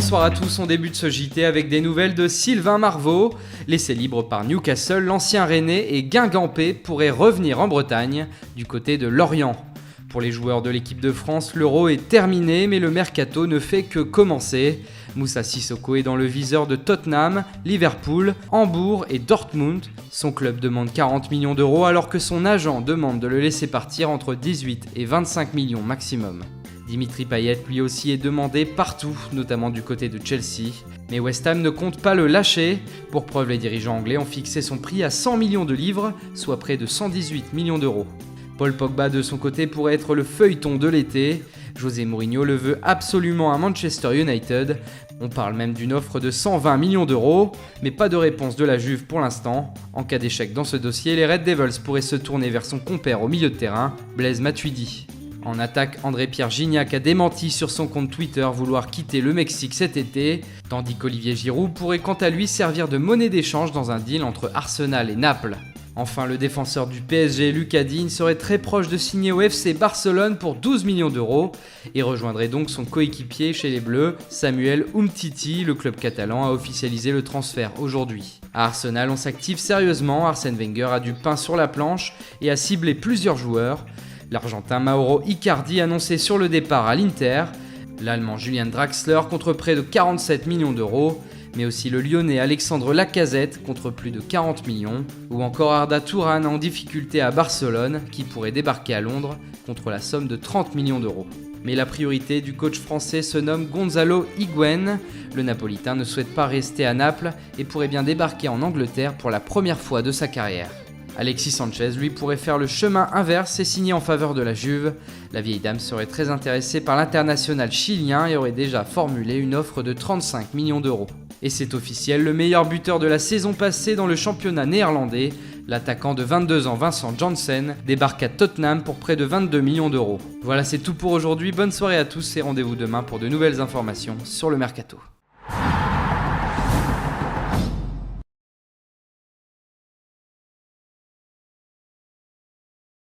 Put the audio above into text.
bonsoir à tous, on débute ce JT avec des nouvelles de Sylvain Marveau. Laissé libre par Newcastle, l'ancien Rennais et Guingampais pourrait revenir en Bretagne, du côté de Lorient. Pour les joueurs de l'équipe de France, l'Euro est terminé, mais le mercato ne fait que commencer. Moussa Sissoko est dans le viseur de Tottenham, Liverpool, Hambourg et Dortmund. Son club demande 40 millions d'euros alors que son agent demande de le laisser partir entre 18 et 25 millions maximum. Dimitri Payet lui aussi est demandé partout, notamment du côté de Chelsea. Mais West Ham ne compte pas le lâcher. Pour preuve, les dirigeants anglais ont fixé son prix à 100 millions de livres, soit près de 118 millions d'euros. Paul Pogba de son côté pourrait être le feuilleton de l'été. José Mourinho le veut absolument à Manchester United. On parle même d'une offre de 120 millions d'euros, mais pas de réponse de la Juve pour l'instant. En cas d'échec dans ce dossier, les Red Devils pourraient se tourner vers son compère au milieu de terrain, Blaise Matuidi. En attaque, André-Pierre Gignac a démenti sur son compte Twitter vouloir quitter le Mexique cet été, tandis qu'Olivier Giroud pourrait quant à lui servir de monnaie d'échange dans un deal entre Arsenal et Naples. Enfin, le défenseur du PSG, Lucas Digne, serait très proche de signer au FC Barcelone pour 12 millions d'euros et rejoindrait donc son coéquipier chez les Bleus, Samuel Umtiti. Le club catalan a officialisé le transfert aujourd'hui. À Arsenal, on s'active sérieusement. Arsène Wenger a du pain sur la planche et a ciblé plusieurs joueurs. L'Argentin Mauro Icardi annoncé sur le départ à l'Inter, l'Allemand Julian Draxler contre près de 47 millions d'euros, mais aussi le Lyonnais Alexandre Lacazette contre plus de 40 millions, ou encore Arda Turan en difficulté à Barcelone qui pourrait débarquer à Londres contre la somme de 30 millions d'euros. Mais la priorité du coach français se nomme Gonzalo Higuaín. Le Napolitain ne souhaite pas rester à Naples et pourrait bien débarquer en Angleterre pour la première fois de sa carrière. Alexis Sanchez, lui, pourrait faire le chemin inverse et signer en faveur de la Juve. La vieille dame serait très intéressée par l'international chilien et aurait déjà formulé une offre de 35 millions d'euros. Et c'est officiel, le meilleur buteur de la saison passée dans le championnat néerlandais, l'attaquant de 22 ans Vincent Janssen, débarque à Tottenham pour près de 22 millions d'euros. Voilà, c'est tout pour aujourd'hui, bonne soirée à tous et rendez-vous demain pour de nouvelles informations sur le mercato.